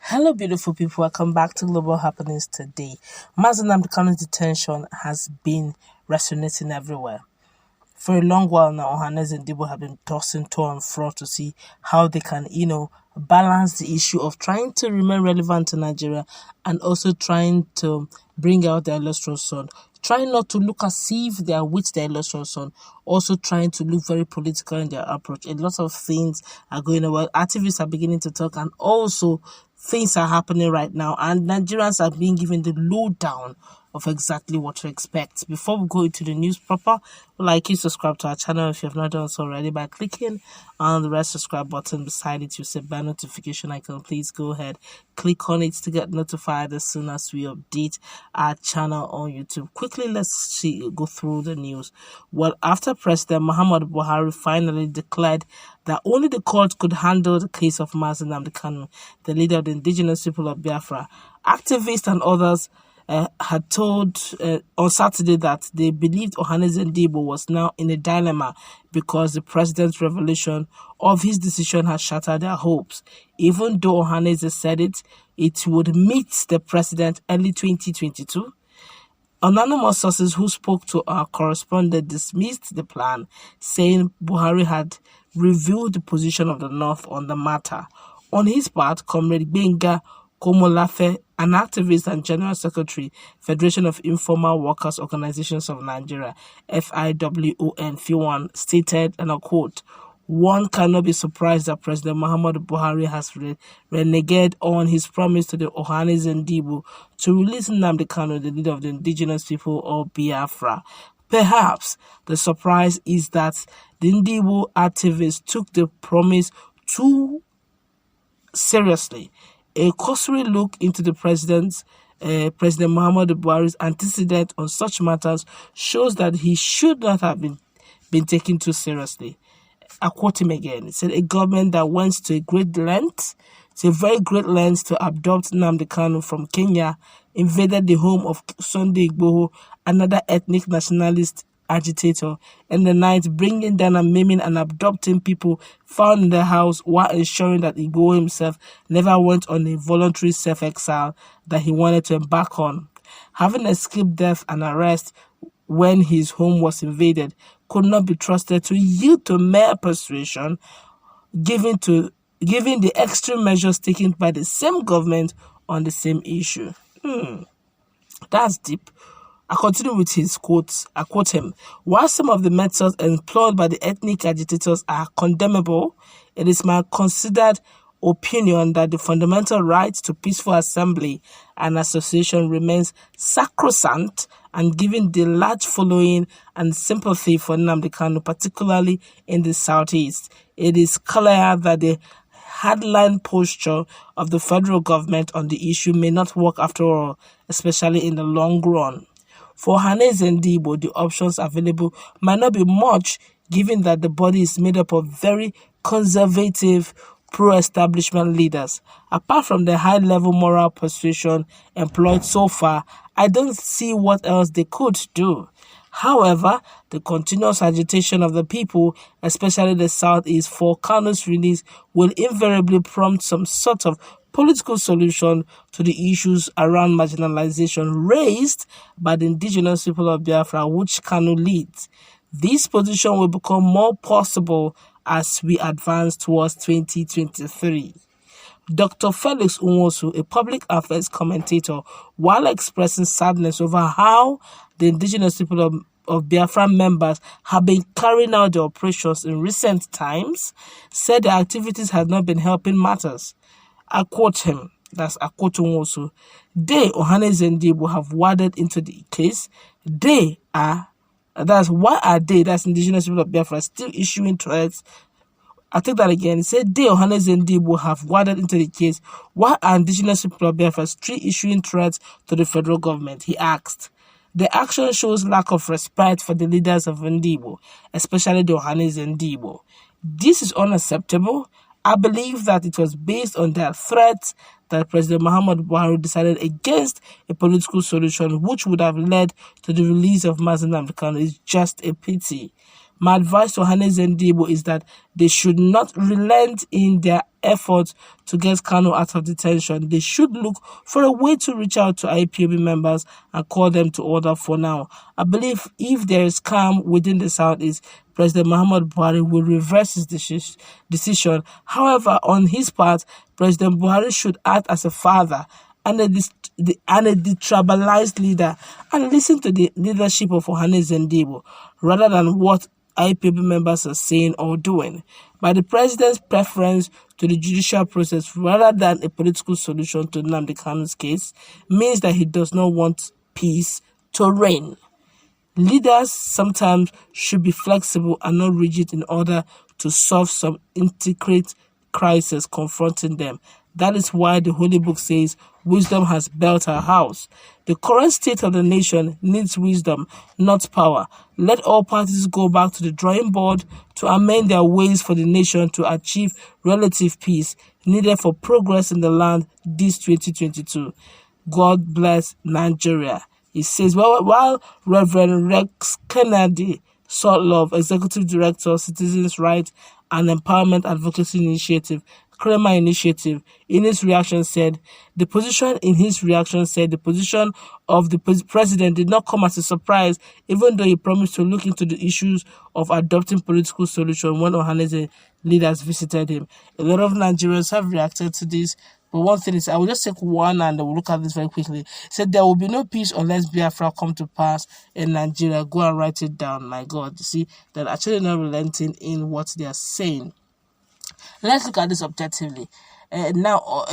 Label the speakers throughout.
Speaker 1: Hello, beautiful people. Welcome back to Global Happenings today. Nnamdi Kanu's detention has been resonating everywhere. For a long while now, Ohaneze and Ndigbo have been tossing to and fro to see how they can, balance the issue of trying to remain relevant to Nigeria and also trying to bring out their illustrious son. Trying not to look as if they are with their illustrious son, also trying to look very political in their approach. A lot of things are going on. Well, activists are beginning to talk, and also things are happening right now, and Nigerians are being given the lowdown of exactly what to expect. Before we go into the news proper, we'd like you to subscribe to our channel if you have not done so already by clicking on the red subscribe button beside it. You see bell notification icon. Please go ahead, click on it to get notified as soon as we update our channel on YouTube. Quickly, let's go through the news. Well, after President Muhammadu Buhari finally declared that only the court could handle the case of Nnamdi Kanu, the leader of the indigenous people of Biafra, activists and others had told on Saturday that they believed Ohaneze and Ndigbo was now in a dilemma because the president's revelation of his decision had shattered their hopes. Even though Ohaneze said it would meet the president early 2022, anonymous sources who spoke to our correspondent dismissed the plan, saying Buhari had revealed the position of the North on the matter. On his part, Comrade Benga Komolafe, an activist and General Secretary, Federation of Informal Workers Organizations of Nigeria, FIWON, stated, and I quote, "One cannot be surprised that President Muhammadu Buhari has reneged on his promise to the Ohaneze and Ndigbo to release Nnamdi Kanu, the leader of the indigenous people of Biafra. Perhaps the surprise is that the Ndigbo activists took the promise too seriously. A cursory look into the President Muhammadu Buhari's antecedent on such matters shows that he should not have been taken too seriously." I quote him again. He said, "A government that went to a very great length to adopt Nnamdi Kanu from Kenya, invaded the home of Ndigbo, another ethnic nationalist agitator, in the night, bringing down and maiming and abducting people found in the house while ensuring that Igbo himself never went on a voluntary self-exile that he wanted to embark on. Having escaped death and arrest when his home was invaded, could not be trusted to yield to mere persuasion, given the extreme measures taken by the same government on the same issue." That's deep. I continue with his quotes. I quote him, "While some of the methods employed by the ethnic agitators are condemnable, it is my considered opinion that the fundamental right to peaceful assembly and association remains sacrosanct, and given the large following and sympathy for Nnamdi Kanu, particularly in the Southeast, it is clear that the hardline posture of the federal government on the issue may not work after all, especially in the long run. For Ohaneze and Ndigbo, the options available might not be much, given that the body is made up of very conservative, pro-establishment leaders. Apart from the high-level moral persuasion employed so far, I don't see what else they could do. However, the continuous agitation of the people, especially the Southeast, for Kanu's release will invariably prompt some sort of political solution to the issues around marginalization raised by the indigenous people of Biafra, which Kanu leads. This position will become more possible as we advance towards 2023. Dr. Felix Unwosu, a public affairs commentator, while expressing sadness over how the indigenous people of Biafra members have been carrying out their operations in recent times, said the activities had not been helping matters. I quote him, that's I quote Unwosu, "They, Ohaneze and Ndigbo, have waded into the case. Why are they, that's indigenous people of Biafra, still issuing threats?" I take that again. He said, "They, Ohaneze and Ndigbo, have waded into the case. Why are indigenous people of Biafra still issuing threats to the federal government?" he asked. The action shows lack of respect for the leaders of Ndigbo, especially the Ohaneze and Ndigbo. This is unacceptable. I believe that it was based on their threats that President Muhammadu Buhari decided against a political solution which would have led to the release of Nnamdi Kanu. It's just a pity. My advice to Ohaneze and Ndigbo is that they should not relent in their efforts to get Kanu out of detention. They should look for a way to reach out to IPOB members and call them to order for now. I believe if there is calm within the Southeast, President Muhammad Buhari will reverse his decision. However, on his part, President Buhari should act as a father and a detribalized leader and listen to the leadership of Ohaneze and Ndigbo rather than what IPOB members are saying or doing. By the president's preference to the judicial process rather than a political solution to Nnamdi Kanu's case means that he does not want peace to reign. Leaders sometimes should be flexible and not rigid in order to solve some intricate crisis confronting them. That is why the Holy Book says, wisdom has built her house. The current state of the nation needs wisdom, not power. Let all parties go back to the drawing board to amend their ways for the nation to achieve relative peace needed for progress in the land this 2022. God bless Nigeria. He says, while Reverend Rex Kennedy Love, Executive Director, Citizens' Rights and Empowerment Advocacy Initiative, Krema Initiative, in his reaction said, the position of the president did not come as a surprise, even though he promised to look into the issues of adopting political solution when Ohaneze leaders visited him. A lot of Nigerians have reacted to this. But one thing is, I will just take one and we'll look at this very quickly. It said there will be no peace unless Biafra come to pass in Nigeria. Go and write it down. My God, you see, they're actually not relenting in what they are saying. Let's look at this objectively. Now,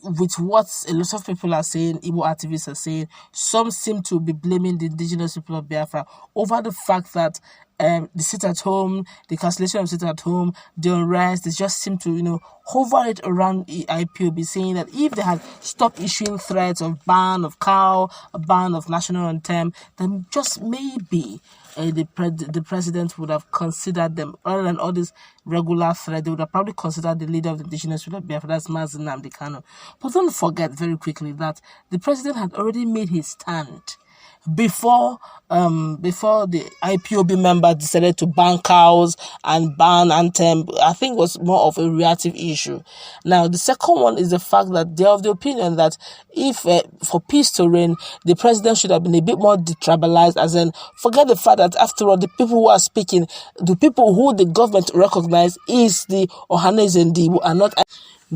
Speaker 1: with what a lot of people are saying, Igbo activists are saying, some seem to be blaming the indigenous people of Biafra over the fact that the sit at home, the cancellation of sit at home, the unrest, they just seem to, hover it around IPOB, saying that if they had stopped issuing threats of ban of cow, a ban of national anthem, then just maybe the president would have considered them rather than all these regular threats. They would have probably considered the leader of the indigenous people of Biafra, that's Nnamdi Kanu. But don't forget very quickly that the president had already made his stand before the IPOB member decided to ban cows and ban anthem. I think it was more of a reactive issue. Now, the second one is the fact that they're of the opinion that if for peace to reign, the president should have been a bit more detribalized, as in forget the fact that after all, the people who are speaking, the people who the government recognize is the Ohaneze and Ndigbo and not.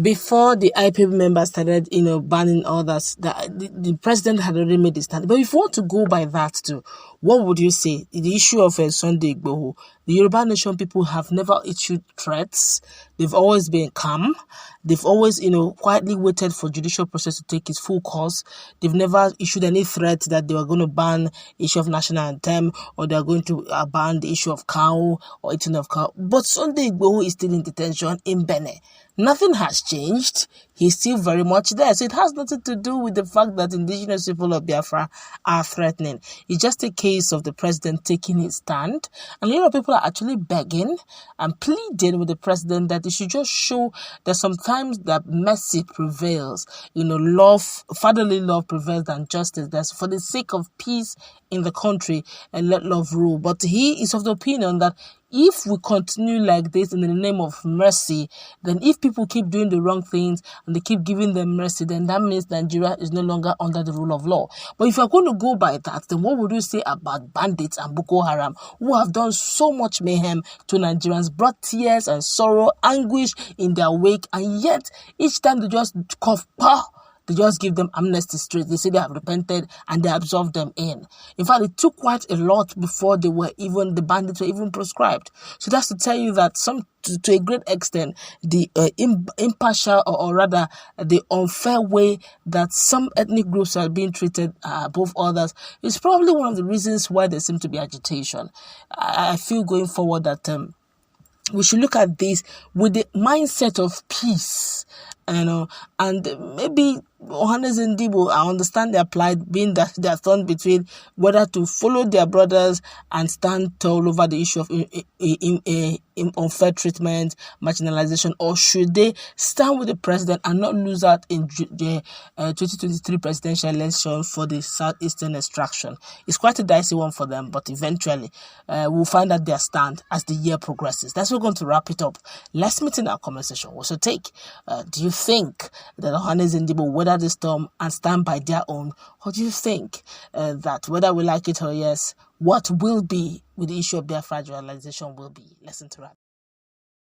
Speaker 1: Before the IPOB members started, banning others, the president had already made his stand. But if you want to go by that too, what would you say? The issue of Sunday Igbo, the Yoruba Nation people have never issued threats. They've always been calm. They've always, quietly waited for judicial process to take its full course. They've never issued any threat that they were going to ban the issue of national anthem or they are going to ban the issue of cow or eating of cow. But Sunday Igbo is still in detention in Benin. Nothing has changed. He's still very much there. So it has nothing to do with the fact that indigenous people of Biafra are threatening. It's just a case of the president taking his stand. And a lot of people are actually begging and pleading with the president that he should just show that sometimes that mercy prevails. Love, fatherly love prevails than justice. That's for the sake of peace in the country and let love rule. But he is of the opinion that if we continue like this in the name of mercy, then if people keep doing the wrong things and they keep giving them mercy, then that means Nigeria is no longer under the rule of law. But if you're going to go by that, then what would you say about bandits and Boko Haram, who have done so much mayhem to Nigerians, brought tears and sorrow, anguish in their wake, and yet each time they just cough, they just give them amnesty straight. They say they have repented and they absolve them in. In fact, it took quite a lot before the bandits were even proscribed. So that's to tell you that to a great extent, the impartial or rather the unfair way that some ethnic groups are being treated above others is probably one of the reasons why there seems to be agitation. I feel going forward that we should look at this with the mindset of peace, and maybe Ohaneze Ndigbo, I understand their plight, being that they are torn between whether to follow their brothers and stand tall over the issue of unfair treatment, marginalization, or should they stand with the president and not lose out in the 2023 presidential election for the southeastern extraction. It's quite a dicey one for them, but eventually we'll find out their stand as the year progresses. That's what we're going to wrap it up. Let's meet in our comment section. What's your take? Do you think that Ohaneze Ndigbo weather the storm and stand by their own, or do you think that whether we like it or yes, what will be with the issue of Biafra fragilization will be? Let's interact.